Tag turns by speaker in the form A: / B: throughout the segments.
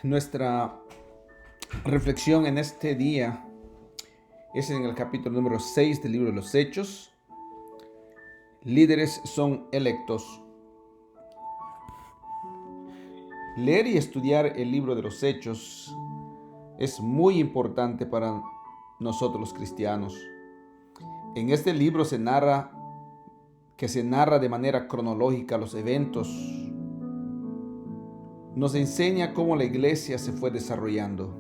A: Nuestra reflexión en este día es en el capítulo número 6 del libro de los Hechos. Líderes son electos. Leer y estudiar el libro de los Hechos es muy importante para nosotros los cristianos. En este libro se narra de manera cronológica los eventos. Nos enseña cómo la iglesia se fue desarrollando.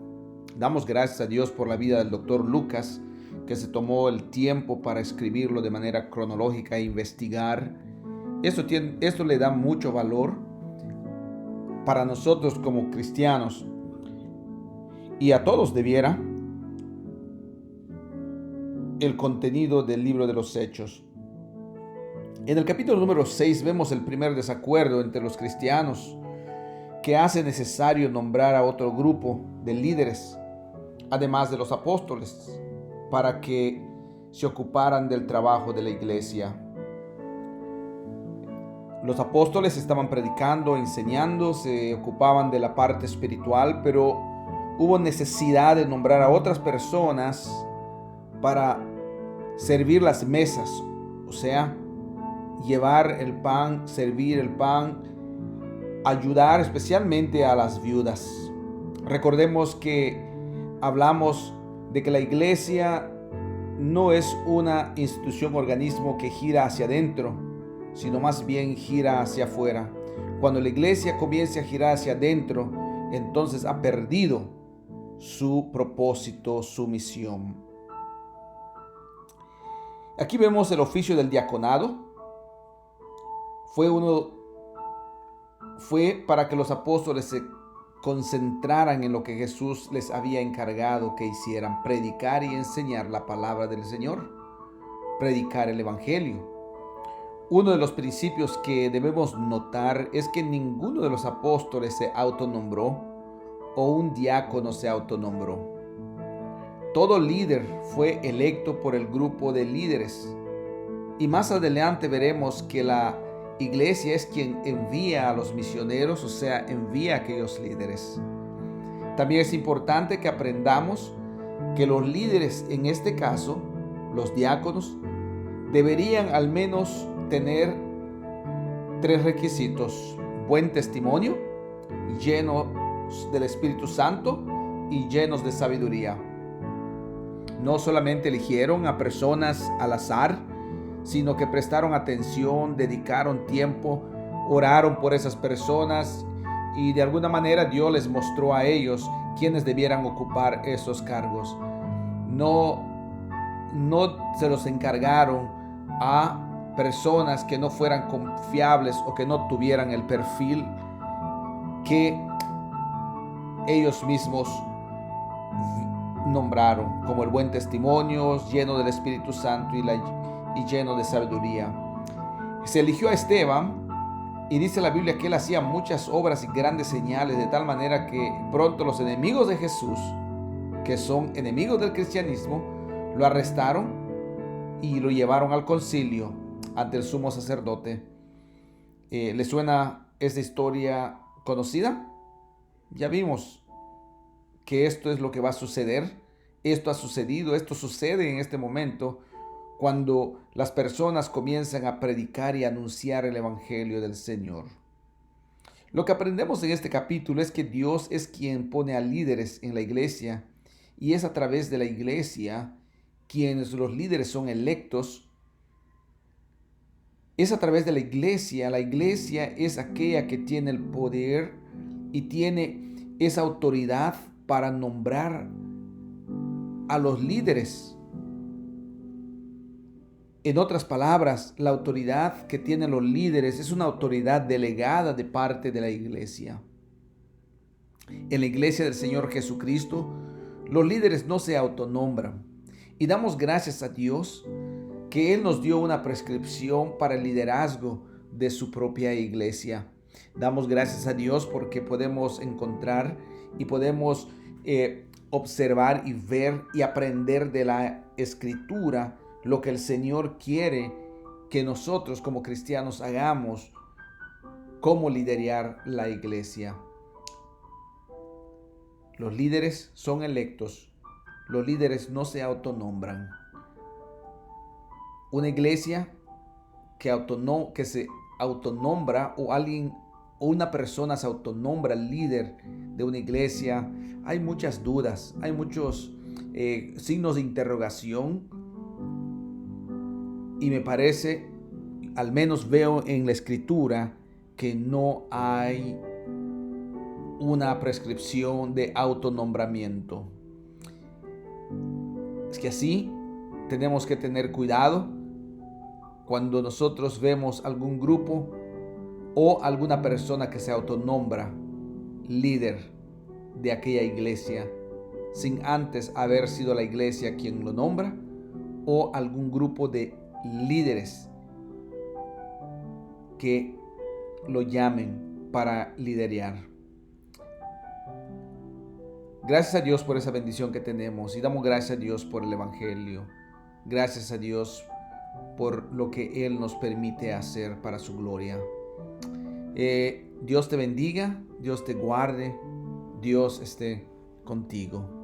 A: Damos gracias a Dios por la vida del doctor Lucas, que se tomó el tiempo para escribirlo de manera cronológica e investigar. Esto le da mucho valor para nosotros como cristianos, y a todos debiera el contenido del libro de los Hechos. En el capítulo número 6 vemos el primer desacuerdo entre los cristianos, que hace necesario nombrar a otro grupo de líderes, además de los apóstoles, para que se ocuparan del trabajo de la iglesia. Los apóstoles estaban predicando, enseñando, se ocupaban de la parte espiritual, pero hubo necesidad de nombrar a otras personas para servir las mesas, o sea, llevar el pan, servir el pan, ayudar especialmente a las viudas. Recordemos que hablamos de que la iglesia no es una institución, organismo que gira hacia adentro, sino más bien gira hacia afuera. Cuando la iglesia comience a girar hacia adentro, entonces ha perdido su propósito, su misión. Aquí vemos el oficio del diaconado. Fue para que los apóstoles se concentraran en lo que Jesús les había encargado que hicieran: predicar y enseñar la palabra del Señor, predicar el evangelio. Uno de los principios que debemos notar es que ninguno de los apóstoles se autonombró o un diácono se autonombró. Todo líder fue electo por el grupo de líderes, y más adelante veremos que la iglesia es quien envía a los misioneros, o sea, envía a aquellos líderes. También es importante que aprendamos que los líderes, en este caso, los diáconos, deberían al menos tener 3 requisitos: buen testimonio, llenos del Espíritu Santo y llenos de sabiduría. No solamente eligieron a personas al azar, sino que prestaron atención, dedicaron tiempo, oraron por esas personas, y de alguna manera Dios les mostró a ellos quienes debieran ocupar esos cargos. No se los encargaron a personas que no fueran confiables o que no tuvieran el perfil que ellos mismos nombraron, como el buen testimonio, lleno del Espíritu Santo y lleno de sabiduría. Se eligió a Esteban, y dice la Biblia que él hacía muchas obras y grandes señales, de tal manera que pronto los enemigos de Jesús, que son enemigos del cristianismo, lo arrestaron y lo llevaron al concilio ante el sumo sacerdote. ¿Le suena esta historia conocida? Ya vimos que esto es lo que va a suceder. Esto ha sucedido, esto sucede en este momento, cuando las personas comienzan a predicar y anunciar el evangelio del Señor. Lo que aprendemos en este capítulo es que Dios es quien pone a líderes en la iglesia, y es a través de la iglesia quienes los líderes son electos. Es a través de la iglesia es aquella que tiene el poder y tiene esa autoridad para nombrar a los líderes. En otras palabras, la autoridad que tienen los líderes es una autoridad delegada de parte de la iglesia. En la iglesia del Señor Jesucristo, los líderes no se autonombran, y damos gracias a Dios que Él nos dio una prescripción para el liderazgo de su propia iglesia. Damos gracias a Dios porque podemos encontrar y podemos observar y ver y aprender de la Escritura lo que el Señor quiere que nosotros como cristianos hagamos, cómo liderar la iglesia. Los líderes son electos. Los líderes no se autonombran. Una iglesia que se autonombra, o alguien o una persona se autonombra líder de una iglesia, hay muchas dudas, hay muchos signos de interrogación, y me parece, al menos veo en la escritura, que no hay una prescripción de autonombramiento. Es que así tenemos que tener cuidado cuando nosotros vemos algún grupo o alguna persona que se autonombra líder de aquella iglesia sin antes haber sido la iglesia quien lo nombra, o algún grupo de líderes que lo llamen para liderear. Gracias a Dios por esa bendición que tenemos, y damos gracias a Dios por el Evangelio. Gracias a Dios por lo que Él nos permite hacer para su gloria. Dios te bendiga, Dios te guarde, Dios esté contigo.